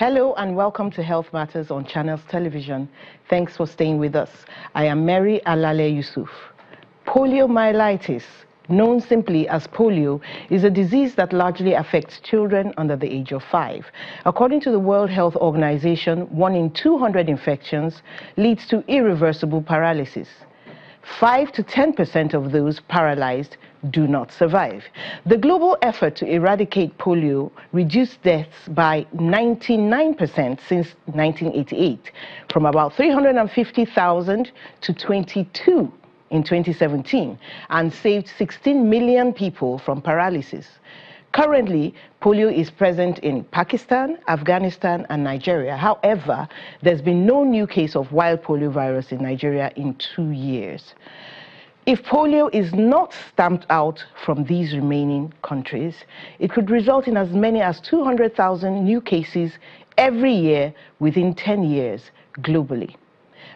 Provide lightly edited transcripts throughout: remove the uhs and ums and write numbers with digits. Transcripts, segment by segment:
Hello and welcome to Health Matters on Channels Television. Thanks for staying with us. I am Mary Alale Yusuf. Poliomyelitis, known simply as polio, is a disease that largely affects children under the age of 5. According to the World Health Organization, 1 in 200 infections leads to irreversible paralysis. 5 to 10% of those paralyzed do not survive. The global effort to eradicate polio reduced deaths by 99% since 1988, from about 350,000 to 22 in 2017, and saved 16 million people from paralysis. Currently, polio is present in Pakistan, Afghanistan, and Nigeria. However, there's been no new case of wild polio virus in Nigeria in 2 years. If polio is not stamped out from these remaining countries, it could result in as many as 200,000 new cases every year within 10 years globally.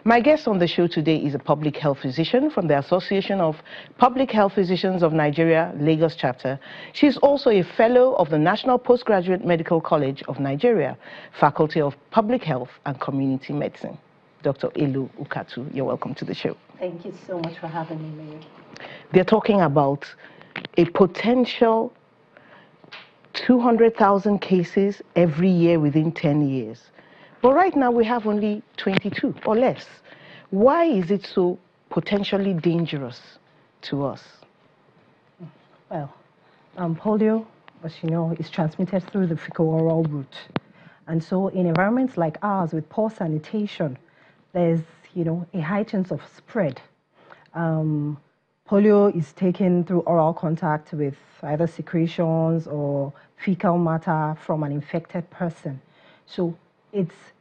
My guest on the show today is a public health physician from the Association of Public Health Physicians of Nigeria, Lagos chapter. She is also a fellow of the National Postgraduate Medical College of Nigeria, Faculty of Public Health and Community Medicine. Dr. Elu Ukatu, you're welcome to the show. Thank you so much for having me, Mayor. They're talking about a potential 200,000 cases every year within 10 years. But right now we have only 22 or less. Why is it so potentially dangerous to us? Well, polio, as you know, is transmitted through the fecal-oral route. And so in environments like ours with poor sanitation, there's, a high chance of spread. Polio is taken through oral contact with either secretions or fecal matter from an infected person. So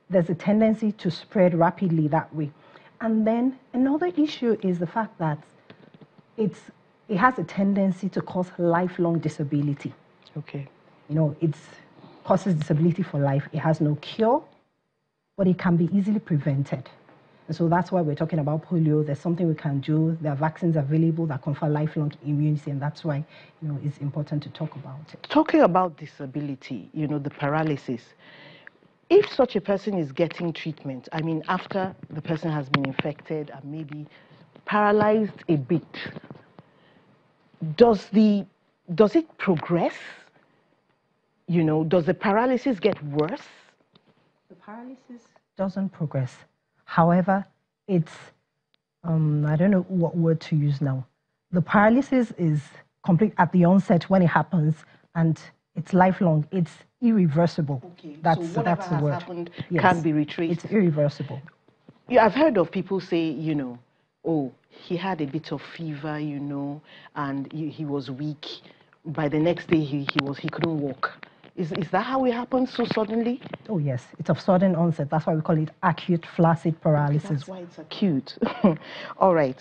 there's a tendency to spread rapidly that way. And then another issue is the fact that it has a tendency to cause lifelong disability. Okay. It causes disability for life. It has no cure, but it can be easily prevented. And so that's why we're talking about polio. There's something we can do. There are vaccines available that confer lifelong immunity, and that's why it's important to talk about it. Talking about disability, the paralysis, if such a person is getting treatment, I mean, after the person has been infected and maybe paralyzed a bit, does it progress? Does the paralysis get worse? The paralysis doesn't progress. However, it's, I don't know what word to use now. The paralysis is complete at the onset when it happens, and it's lifelong. It's irreversible. Okay. That's so whatever the has word. happened Yes. can be retraced. It's irreversible. Yeah, I've heard of people say, oh, he had a bit of fever, and he was weak. By the next day, he couldn't walk. Is that how it happens so suddenly? Oh, yes. It's of sudden onset. That's why we call it acute flaccid paralysis. That's why it's acute. All right.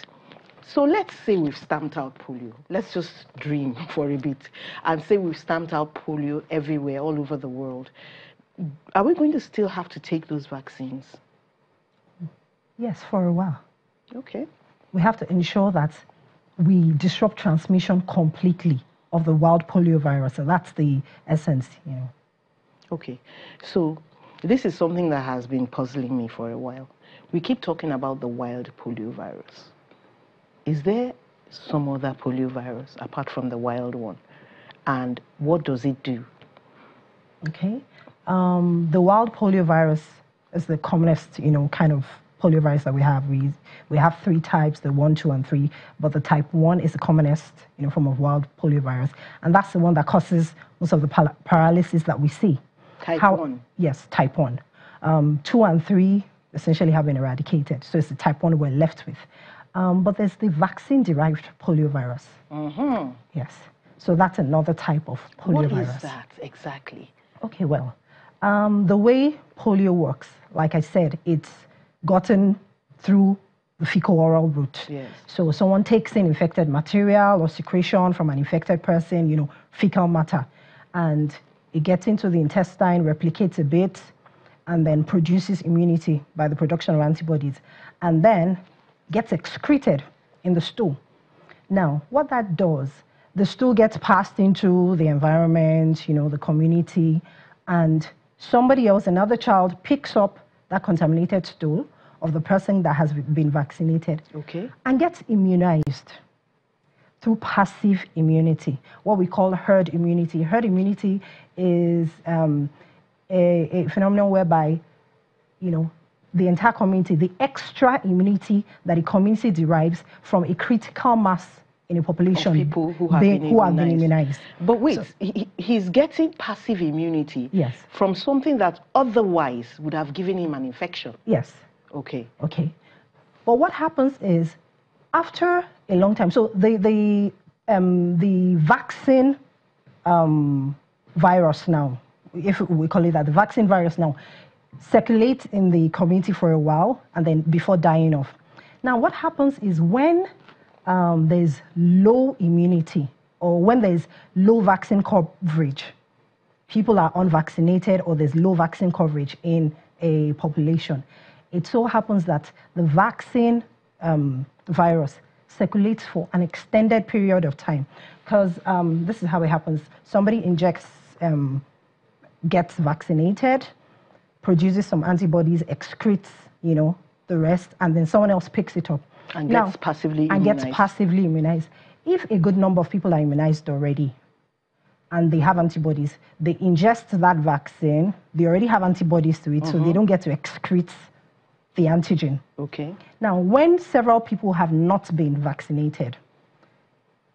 So let's say we've stamped out polio. Let's just dream for a bit and say we've stamped out polio everywhere, all over the world. Are we going to still have to take those vaccines? Yes, for a while. Okay. We have to ensure that we disrupt transmission completely of the wild polio virus, and that's the essence, Okay. So this is something that has been puzzling me for a while. We keep talking about the wild polio virus. Is there some other polio virus apart from the wild one? And what does it do? Okay. The wild polio virus is the commonest, kind of polio virus that we have. We have 3 types, the 1, 2, and 3, but the type 1 is the commonest, form of wild polio virus. And that's the one that causes most of the paralysis that we see. Type 1? Yes, type 1. 2 and 3 essentially have been eradicated. So it's the type 1 we're left with. But there's the vaccine-derived polio virus. Mm-hmm. Yes. So that's another type of polio virus. What is that exactly? Okay, well, the way polio works, like I said, it's gotten through the fecal-oral route. Yes. So someone takes in infected material or secretion from an infected person, fecal matter, and it gets into the intestine, replicates a bit, and then produces immunity by the production of antibodies, and then gets excreted in the stool. Now, what that does, the stool gets passed into the environment, the community, and somebody else, another child, picks up that contaminated stool of the person that has been vaccinated, okay, and gets immunized through passive immunity, what we call herd immunity. Herd immunity is a phenomenon whereby, you know, the entire community, the extra immunity that a community derives from a critical mass in a population of people who have been immunized. But wait, so, he's getting passive immunity, yes, from something that otherwise would have given him an infection. Yes. Okay. Okay. But what happens is, after a long time, so the vaccine virus now, if we call it that, the vaccine virus now circulates in the community for a while and then before dying off. Now, what happens is when there's low immunity or when there's low vaccine coverage, people are unvaccinated or there's low vaccine coverage in a population, it so happens that the vaccine virus circulates for an extended period of time. Because this is how it happens. Somebody injects, gets vaccinated, produces some antibodies, excretes, you know, the rest, and then someone else picks it up. And gets passively immunized. And gets passively immunized. If a good number of people are immunized already, and they have antibodies, they ingest that vaccine, they already have antibodies to it, so they don't get to excrete the antigen. Okay. Now, when several people have not been vaccinated,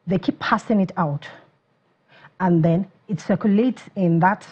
they keep passing it out, and then it circulates in that